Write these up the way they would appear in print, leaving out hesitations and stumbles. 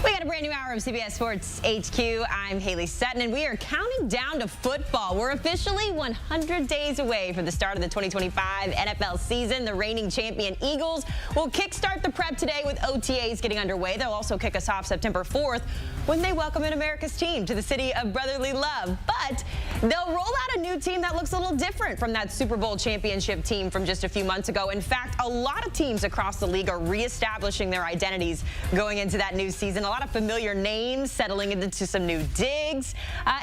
We got a brand new hour of CBS Sports HQ. I'm Haley Sutton, and we are counting down to football. We're officially 100 days away from the start of the 2025 NFL season. The reigning champion Eagles will kickstart the prep today with OTAs getting underway. They'll also kick us off September 4th when they welcome in America's team to the city of brotherly love. But they'll roll out a new team that looks a little different from that Super Bowl championship team from just a few months ago. In fact, a lot of teams across the league are reestablishing their identities going into that new season. A lot of familiar names settling into some new digs,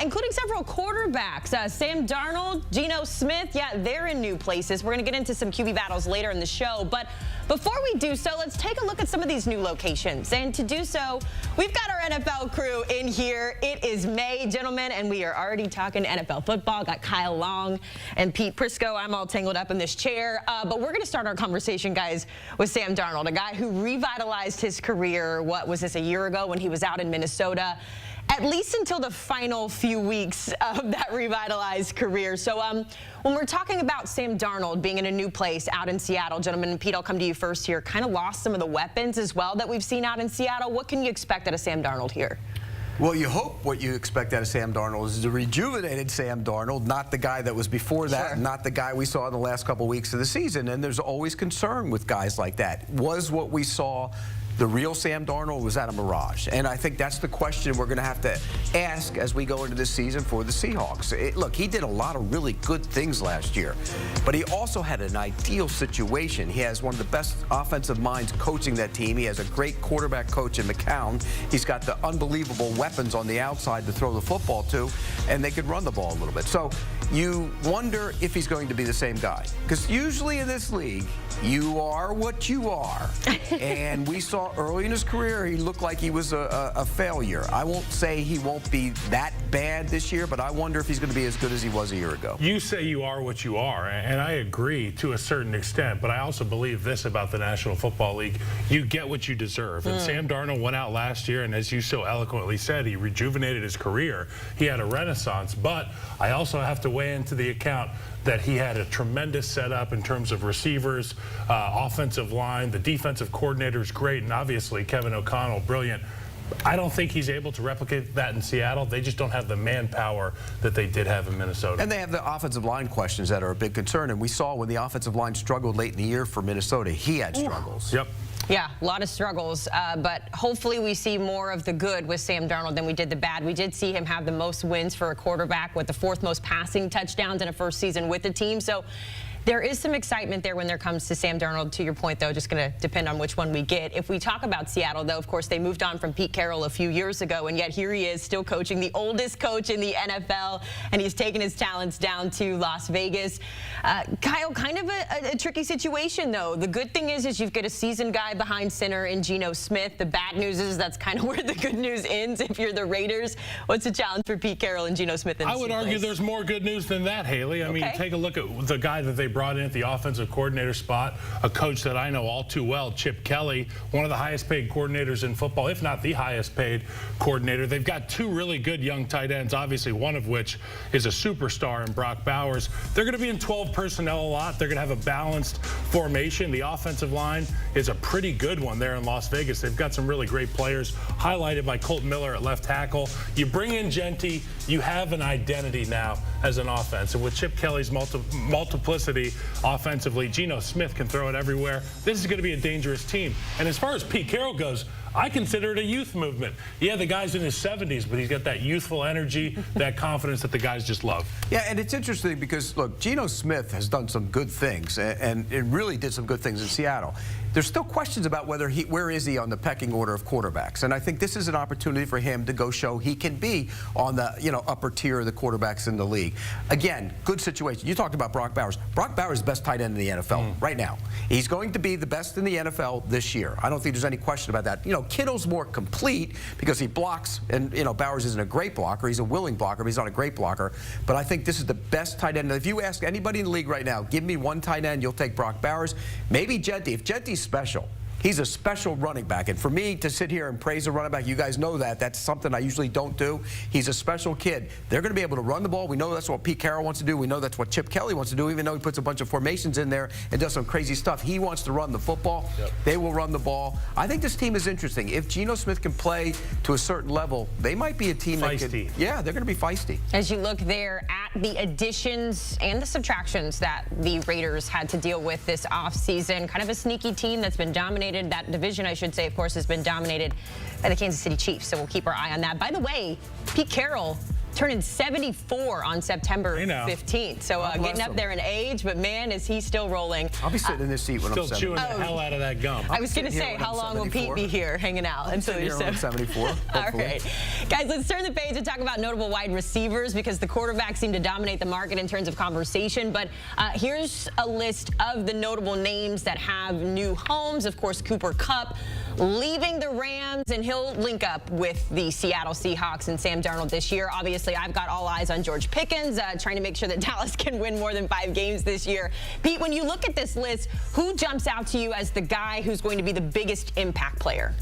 including several quarterbacks. Sam Darnold, Geno Smith, yeah, they're in new places. We're going to get into some QB battles later in the show. But before we do so, let's take a look at some of these new locations. And to do so, we've got our NFL crew in here. It is May, gentlemen, and we are already talking NFL football. Got Kyle Long and Pete Prisco. I'm all tangled up in this chair. But we're going to start our conversation, guys, with Sam Darnold, a guy who revitalized his career, what was this, a year ago when he was out in Minnesota, at least until the final few weeks of that revitalized career. So when we're talking about Sam Darnold being in a new place out in Seattle, gentlemen, and Pete, I'll come to you first here, kind of lost some of the weapons as well that we've seen out in Seattle. What can you expect out of Sam Darnold here? Well, you hope what you expect out of Sam Darnold is a rejuvenated Sam Darnold, not the guy that was before that, Sure. Not the guy we saw in the last couple weeks of the season. And there's always concern with guys like that. Was what we saw the real Sam Darnold, was that a mirage? And I think that's the question we're going to have to ask as we go into this season for the Seahawks. Look, he did a lot of really good things last year, but he also had an ideal situation. He has one of the best offensive minds coaching that team. He has a great quarterback coach in McCown. He's got the unbelievable weapons on the outside to throw the football to, and they could run the ball a little bit. So you wonder if he's going to be the same guy. Because usually in this league, you are what you are. And we saw early in his career, he looked like he was a failure. I won't say he won't be that bad this year, but I wonder if he's going to be as good as he was a year ago. You say you are what you are, and I agree to a certain extent, but I also believe this about the National Football League. You get what you deserve. And Sam Darnold went out last year, and as you so eloquently said, he rejuvenated his career. He had a renaissance, but I also have to weigh into the account that he had a tremendous setup in terms of receivers, offensive line, the defensive coordinator is great, and obviously Kevin O'Connell, brilliant. I don't think he's able to replicate that in Seattle. They just don't have the manpower that they did have in Minnesota. And they have the offensive line questions that are a big concern. And we saw when the offensive line struggled late in the year for Minnesota, he had struggles. Yep. Yeah, a lot of struggles, but hopefully we see more of the good with Sam Darnold than we did the bad. We did see him have the most wins for a quarterback with the 4th most passing touchdowns in a first season with the team. So there is some excitement there when there comes to Sam Darnold. To your point, though, just going to depend on which one we get. If we talk about Seattle, though, of course, they moved on from Pete Carroll a few years ago, and yet here he is still coaching, the oldest coach in the NFL, and he's taken his talents down to Las Vegas. Kyle, kind of a tricky situation, though. The good thing is you've got a seasoned guy behind center in Geno Smith. The bad news is that's kind of where the good news ends if you're the Raiders. What's the challenge for Pete Carroll and Geno Smith? I would argue there's more good news than that, Haley. I mean, take a look at the guy that they brought in at the offensive coordinator spot, a coach that I know all too well, Chip Kelly, one of the highest paid coordinators in football, if not the highest paid coordinator. They've got 2 really good young tight ends, obviously one of which is a superstar in Brock Bowers. They're going to be in 12 personnel a lot. They're going to have a balanced formation. The offensive line is a pretty good one there in Las Vegas. They've got some really great players, highlighted by Colt Miller at left tackle. You bring in Genty, you have an identity now as an offense. And with Chip Kelly's multiplicity offensively, Geno Smith can throw it everywhere. This is going to be a dangerous team. And as far as Pete Carroll goes, I consider it a youth movement. Yeah, the guy's in his 70s, but he's got that youthful energy, that confidence that the guys just love. Yeah, and it's interesting because, look, Geno Smith has done some good things, and it really did some good things in Seattle. There's still questions about where is he on the pecking order of quarterbacks, and I think this is an opportunity for him to go show he can be on the upper tier of the quarterbacks in the league. Again, good situation. You talked about Brock Bowers. Brock Bowers is the best tight end in the NFL right now. He's going to be the best in the NFL this year. I don't think there's any question about that. Kittle's more complete because he blocks, and Bowers isn't a great blocker. He's a willing blocker, but he's not a great blocker. But I think this is the best tight end. If you ask anybody in the league right now, give me one tight end, you'll take Brock Bowers. Maybe Genty. If Genty's special, He's a special running back. And for me to sit here and praise a running back, you guys know that. That's something I usually don't do. He's a special kid. They're going to be able to run the ball. We know that's what Pete Carroll wants to do. We know that's what Chip Kelly wants to do, even though he puts a bunch of formations in there and does some crazy stuff. He wants to run the football. Yep. They will run the ball. I think this team is interesting. If Geno Smith can play to a certain level, they might be a team that could, yeah, they're going to be feisty. As you look there at the additions and the subtractions that the Raiders had to deal with this offseason, kind of a sneaky team that's been dominated. That division, I should say, of course, has been dominated by the Kansas City Chiefs, so we'll keep our eye on that. By the way, Pete Carroll turning 74 on September 15th. So getting up there in age, but man, is he still rolling. I'll be sitting in this seat when I'm 70. Still chewing the hell out of that gum. I was going to say, how long will Pete be here hanging out until you're 74? All right. Guys, let's turn the page and talk about notable wide receivers because the quarterbacks seem to dominate the market in terms of conversation. But here's a list of the notable names that have new homes. Of course, Cooper Kupp leaving the Rams, and he'll link up with the Seattle Seahawks and Sam Darnold this year. Obviously, I've got all eyes on George Pickens, trying to make sure that Dallas can win more than 5 games this year. Pete, when you look at this list, who jumps out to you as the guy who's going to be the biggest impact player?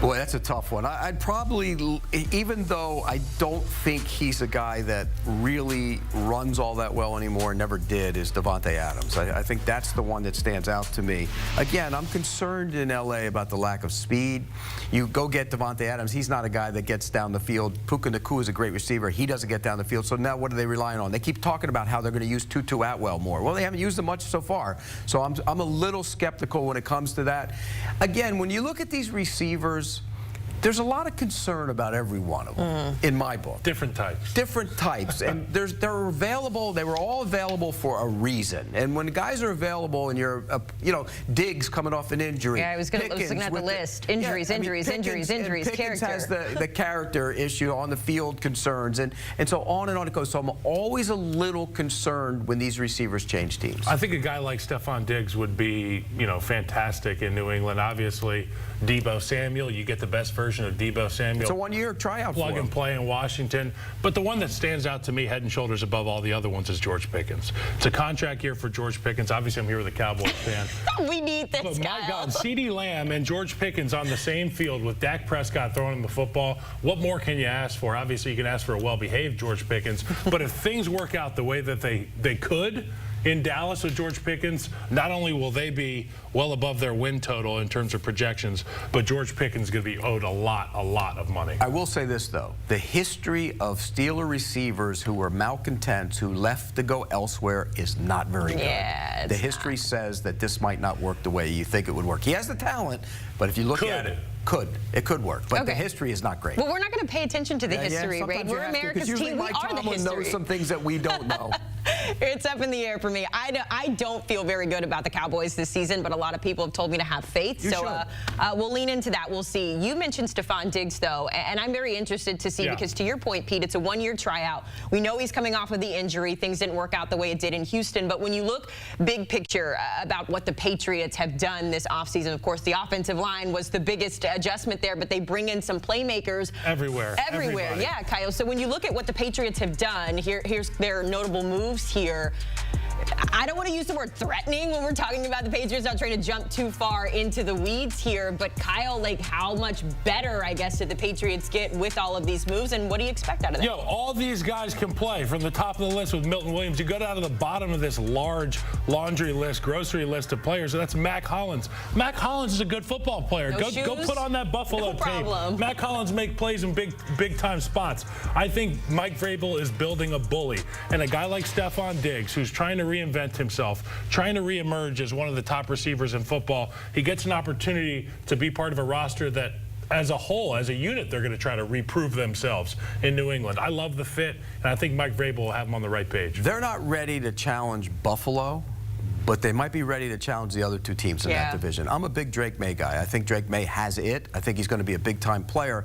Boy, that's a tough one. I'd probably, even though I don't think he's a guy that really runs all that well anymore, never did, is Davante Adams. I think that's the one that stands out to me. Again, I'm concerned in L.A. about the lack of speed. You go get Davante Adams. He's not a guy that gets down the field. Puka Nacua is a great receiver. He doesn't get down the field. So now what are they relying on? They keep talking about how they're going to use Tutu Atwell more. Well, they haven't used him much so far. So I'm a little skeptical when it comes to that. Again, when you look at these receivers, there's a lot of concern about every one of them in my book. Different types. Different types. And they're available. They were all available for a reason. And when guys are available and you're, you know, Diggs coming off an injury. Yeah, I was looking at the list. Injuries, injuries, Pickens character. Has the character issue, on the field concerns, and so on and on it goes. So I'm always a little concerned when these receivers change teams. I think a guy like Stephon Diggs would be, you know, fantastic in New England. Obviously, Deebo Samuel, you get the best version of Deebo Samuel. It's a one-year tryout plug and play in Washington. But the one that stands out to me head and shoulders above all the other ones is George Pickens. It's a contract year for George Pickens. Obviously, I'm here with a Cowboys fan. We need this guy. My God, CeeDee Lamb and George Pickens on the same field with Dak Prescott throwing him the football. What more can you ask for? Obviously, you can ask for a well-behaved George Pickens. But if things work out the way that they could in Dallas with George Pickens, not only will they be well above their win total in terms of projections, but George Pickens is going to be owed a lot of money. I will say this, though. The history of Steeler receivers who were malcontents, who left to go elsewhere, is not very good. Yeah, the history says that this might not work the way you think it would work. He has the talent, but if you look at it, it could work, but the history is not great. Well, we're not going to pay attention to the history, right? We're America's team. We are the history. Knows some things that we don't know. It's up in the air for me. I don't feel very good about the Cowboys this season, but a lot of people have told me to have faith. We'll lean into that. We'll see. You mentioned Stephon Diggs, though, and I'm very interested to see because, to your point, Pete, it's a one-year tryout. We know he's coming off of the injury. Things didn't work out the way it did in Houston, but when you look big picture about what the Patriots have done this offseason, of course, the offensive line was the biggest adjustment there, but they bring in some playmakers everywhere. Everybody. Yeah, Kyle. So when you look at what the Patriots have done, here's their notable moves here. I don't want to use the word threatening when we're talking about the Patriots, not trying to jump too far into the weeds here, but Kyle, like, how much better, I guess, did the Patriots get with all of these moves, and what do you expect out of them? All these guys can play from the top of the list with Milton Williams. You go down to the bottom of this large laundry list, grocery list of players, and that's Mac Hollins. Mac Hollins is a good football player. Go put on that Buffalo tape. Mac Hollins make plays in big time spots. I think Mike Vrabel is building a bully, and a guy like Stephon Diggs, who's trying to reinvent himself, trying to reemerge as one of the top receivers in football, he gets an opportunity to be part of a roster that, as a whole, as a unit, they're going to try to reprove themselves in New England. I love the fit, and I think Mike Vrabel will have them on the right page. They're not ready to challenge Buffalo, but they might be ready to challenge the other two teams in that division. I'm a big Drake May guy. I think Drake May has it. I think he's going to be a big-time player.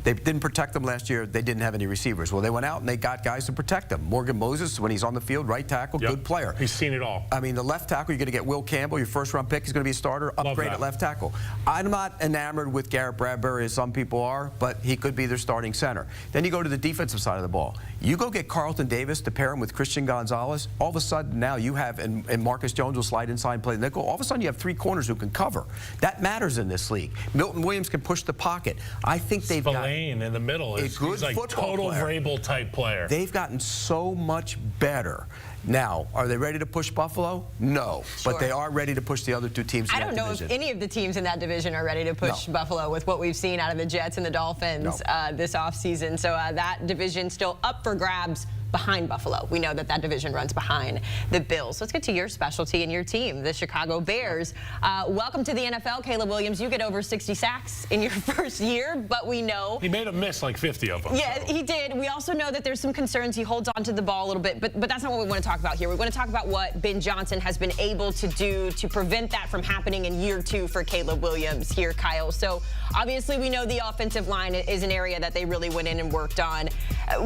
They didn't protect them last year. They didn't have any receivers. Well, they went out and they got guys to protect them. Morgan Moses, when he's on the field, right tackle, good player. He's seen it all. I mean, the left tackle, you're going to get Will Campbell, your first-round pick. He's going to be a starter, upgrade at left tackle. I'm not enamored with Garrett Bradbury as some people are, but he could be their starting center. Then you go to the defensive side of the ball. You go get Carlton Davis to pair him with Christian Gonzalez. All of a sudden now you have, and Marcus Jones will slide inside and play the nickel. All of a sudden you have 3 corners who can cover. That matters in this league. Milton Williams can push the pocket. I think they've got Spillane in the middle. He's like total Vrabel type player. They've gotten so much better. Now, are they ready to push Buffalo? No, but they are ready to push the other 2 teams in that division. I don't know if any of the teams in that division are ready to push Buffalo with what we've seen out of the Jets and the Dolphins this offseason. So that division still up for grabs behind Buffalo. We know that that division runs behind the Bills. Let's get to your specialty and your team, the Chicago Bears. Welcome to the NFL, Caleb Williams. You get over 60 sacks in your first year, but we know he made a miss like 50 of them. Yeah, he did. We also know that there's some concerns. He holds on to the ball a little bit, but that's not what we want to talk about here. We want to talk about what Ben Johnson has been able to do to prevent that from happening in year 2 for Caleb Williams here, Kyle. So obviously we know the offensive line is an area that they really went in and worked on.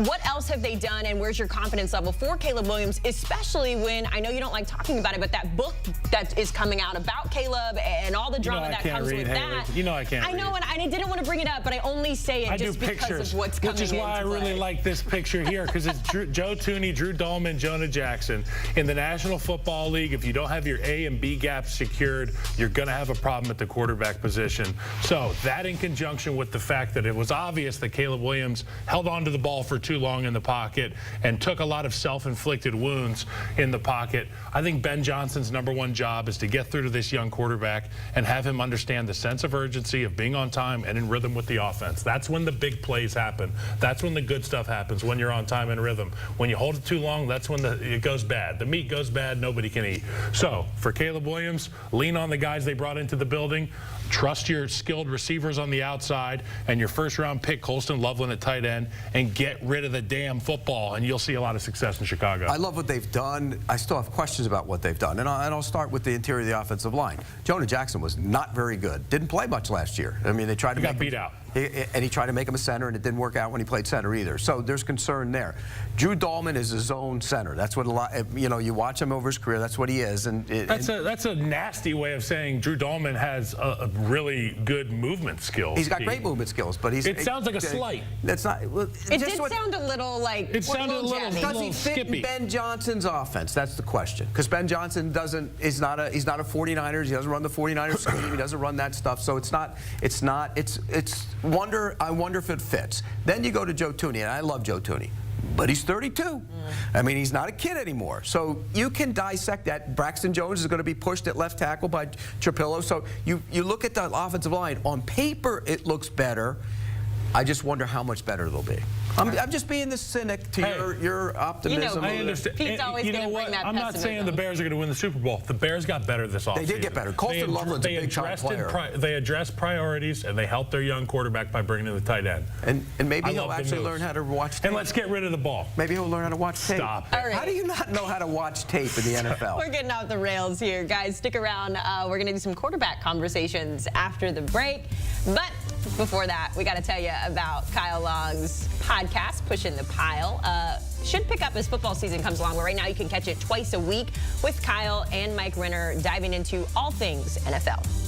What else have they done, and where's your confidence level for Caleb Williams, especially when, I know you don't like talking about it, but that book that is coming out about Caleb and all the drama that comes with that. You know I can't I know, and I didn't want to bring it up, but I only say it just because of what's coming into play. Which is why I really like this picture here, because it's Joe Thuney, Drew Dalman, Jonah Jackson. In the National Football League, if you don't have your A and B gaps secured, you're going to have a problem at the quarterback position. So that in conjunction with the fact that it was obvious that Caleb Williams held onto the ball for too long in the pocket and took a lot of self-inflicted wounds in the pocket. I think Ben Johnson's #1 job is to get through to this young quarterback and have him understand the sense of urgency of being on time and in rhythm with the offense. That's when the big plays happen. That's when the good stuff happens, when you're on time and rhythm. When you hold it too long, that's when it goes bad. The meat goes bad, nobody can eat. So for Caleb Williams, lean on the guys they brought into the building. Trust your skilled receivers on the outside and your first-round pick, Colston Loveland at tight end, and get rid of the damn football, and you'll see a lot of success in Chicago. I love what they've done. I still have questions about what they've done, and I'll start with the interior of the offensive line. Jonah Jackson was not very good. Didn't play much last year. I mean, they tried to got beat out. And he tried to make him a center, and it didn't work out when he played center either. So there's concern there. Drew Dalman is his own center. That's what a lot. You know, you watch him over his career. That's what he is. And that's a nasty way of saying Drew Dalman has a really good movement skills. He's got great movement skills, but it sounds like a slight. That's not. Well, it did sound a little like. It sounded a little Does he fit skippy. in Ben Johnson's offense? That's the question. Because Ben Johnson he's not a 49ers. He doesn't run the 49ers scheme. He doesn't run that stuff. So it's I wonder if it fits. Then you go to Joe Thuney, and I love Joe Thuney, but he's 32. I mean, he's not a kid anymore. So you can dissect that. Braxton Jones is going to be pushed at left tackle by Trapillo. So you look at the offensive line. On paper, it looks better. I just wonder how much better they'll be. I'm just being the cynic to your optimism. I understand. Pete's always going to bring that I'm not saying the Bears are going to win the Super Bowl. The Bears got better this offseason. They did get better. Colston Loveland's a big-time player. They addressed priorities, and they helped their young quarterback by bringing in the tight end. And maybe he'll actually learn how to watch tape. And let's get rid of the ball. Maybe he'll learn how to watch tape. Stop it. Right. How do you not know how to watch tape in the NFL? We're getting off the rails here. Guys, stick around. We're going to do some quarterback conversations after the break. But before that, we got to tell you about Kyle Long's podcast, Pushing the Pile. Should pick up as football season comes along, where right now you can catch it twice a week with Kyle and Mike Renner diving into all things NFL.